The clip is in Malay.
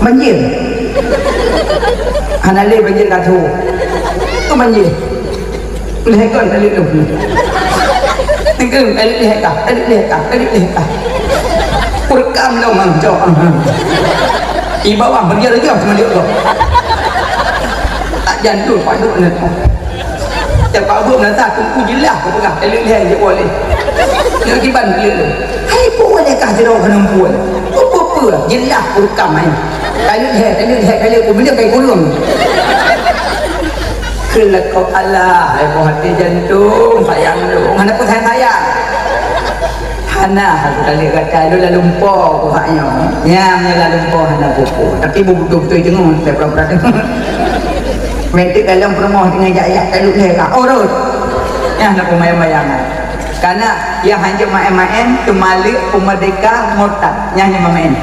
banjir. Hanali banjir katu. Itu banjir. Lehekon tadi tu. Tinggal tadi lehekah. Kurkam dah mangcok. Iba bang banjir lagi cuma dia tu. Tak jantung paduk ni. Cepat buat nanti tunggu jelas kau pegang leh je boleh. Dia kiban dia tu. Hai boleh kah dia kena puan. Apa jelas kurkam ai. Kali aku benda kai kurung. Kelakau Allah, ai hati jantung sayang lu. Mana pun sayang. Hana aku kali kata lu lalu lumpur aku haknya. Nyam lalu lumpur hana buku. Tapi buku tu tengok saya pernah tengok. Metik dalam rumah dengan jaya kalau lehak. Oh rot. Yang nak main-main. Karena yang hanya main-main, kemalik, pemerdeka, murtad. Yang main.